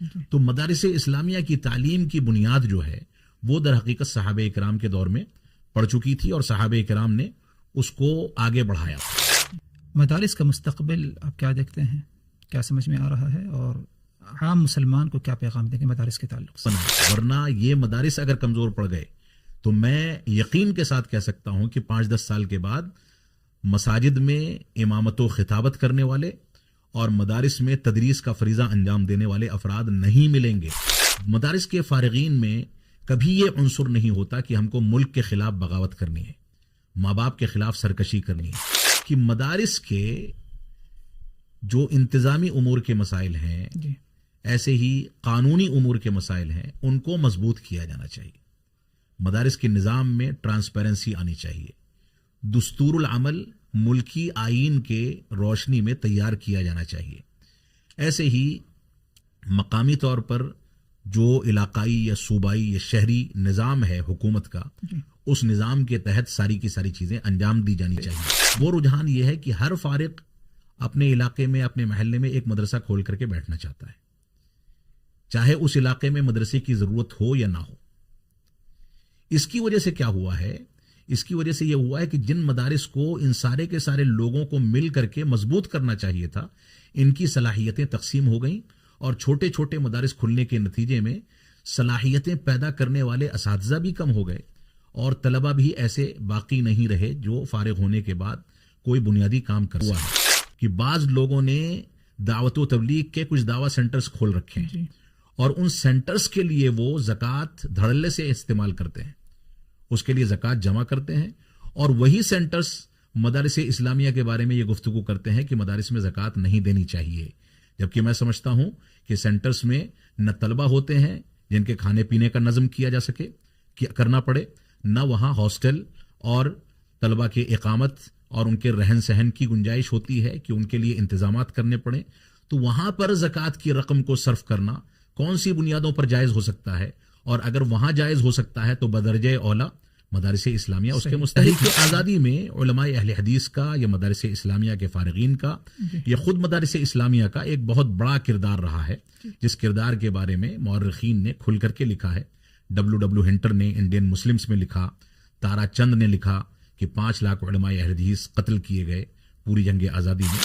تو مدارس اسلامیہ کی تعلیم کی بنیاد جو ہے وہ در حقیقت صحابہ اکرام کے دور میں پڑ چکی تھی اور صحابہ اکرام نے اس کو آگے بڑھایا. مدارس کا مستقبل آپ کیا دیکھتے ہیں، کیا سمجھ میں آ رہا ہے، اور عام مسلمان کو کیا پیغام دیں گے مدارس کے تعلق سے؟ ورنہ یہ مدارس اگر کمزور پڑ گئے تو میں یقین کے ساتھ کہہ سکتا ہوں کہ 5-10 سال کے بعد مساجد میں امامت و خطابت کرنے والے اور مدارس میں تدریس کا فریضہ انجام دینے والے افراد نہیں ملیں گے. مدارس کے فارغین میں کبھی یہ عنصر نہیں ہوتا کہ ہم کو ملک کے خلاف بغاوت کرنی ہے، ماں باپ کے خلاف سرکشی کرنی ہے. کہ مدارس کے جو انتظامی امور کے مسائل ہیں ایسے ہی قانونی امور کے مسائل ہیں، ان کو مضبوط کیا جانا چاہیے. مدارس کے نظام میں ٹرانسپیرنسی آنی چاہیے. دستور العمل ملکی آئین کے روشنی میں تیار کیا جانا چاہیے. ایسے ہی مقامی طور پر جو علاقائی یا صوبائی یا شہری نظام ہے حکومت کا، اس نظام کے تحت ساری کی ساری چیزیں انجام دی جانی چاہیے. وہ رجحان یہ ہے کہ ہر فارغ اپنے علاقے میں اپنے محلے میں ایک مدرسہ کھول کر کے بیٹھنا چاہتا ہے، چاہے اس علاقے میں مدرسے کی ضرورت ہو یا نہ ہو. اس کی وجہ سے کیا ہوا ہے؟ اس کی وجہ سے یہ ہوا ہے کہ جن مدارس کو ان سارے کے سارے لوگوں کو مل کر کے مضبوط کرنا چاہیے تھا، ان کی صلاحیتیں تقسیم ہو گئیں اور چھوٹے چھوٹے مدارس کھلنے کے نتیجے میں صلاحیتیں پیدا کرنے والے اساتذہ بھی کم ہو گئے اور طلبہ بھی ایسے باقی نہیں رہے جو فارغ ہونے کے بعد کوئی بنیادی کام کر ہوا ہے. کہ بعض لوگوں نے دعوت و تبلیغ کے کچھ دعوی سینٹرز کھول رکھے ہیں اور ان سینٹرز کے لیے وہ زکوٰۃ دھڑلے سے استعمال کرتے ہیں، اس کے لیے زکوٰۃ جمع کرتے ہیں، اور وہی سینٹرز مدارس اسلامیہ کے بارے میں یہ گفتگو کرتے ہیں کہ مدارس میں زکوٰۃ نہیں دینی چاہیے. جبکہ میں سمجھتا ہوں کہ سینٹرز میں نہ طلبہ ہوتے ہیں جن کے کھانے پینے کا نظم کیا جا سکے، کرنا پڑے، نہ وہاں ہاسٹل اور طلبہ کے اقامت اور ان کے رہن سہن کی گنجائش ہوتی ہے کہ ان کے لیے انتظامات کرنے پڑیں. تو وہاں پر زکوٰۃ کی رقم کو صرف کرنا کون سی بنیادوں پر جائز ہو سکتا ہے؟ اور اگر وہاں جائز ہو سکتا ہے تو بدرجہ اولا مدارس اسلامیہ اس کے مستحق. آزادی میں علماء اہل حدیث کا یا مدارس اسلامیہ کے فارغین کا یا خود مدارس اسلامیہ کا ایک بہت بڑا کردار رہا ہے، جس کردار کے بارے میں مورخین نے کھل کر کے لکھا ہے. W ہنٹر نے انڈین مسلمز میں لکھا، تارا چند نے لکھا کہ 5 لاکھ علماء اہل حدیث قتل کیے گئے پوری جنگ آزادی میں.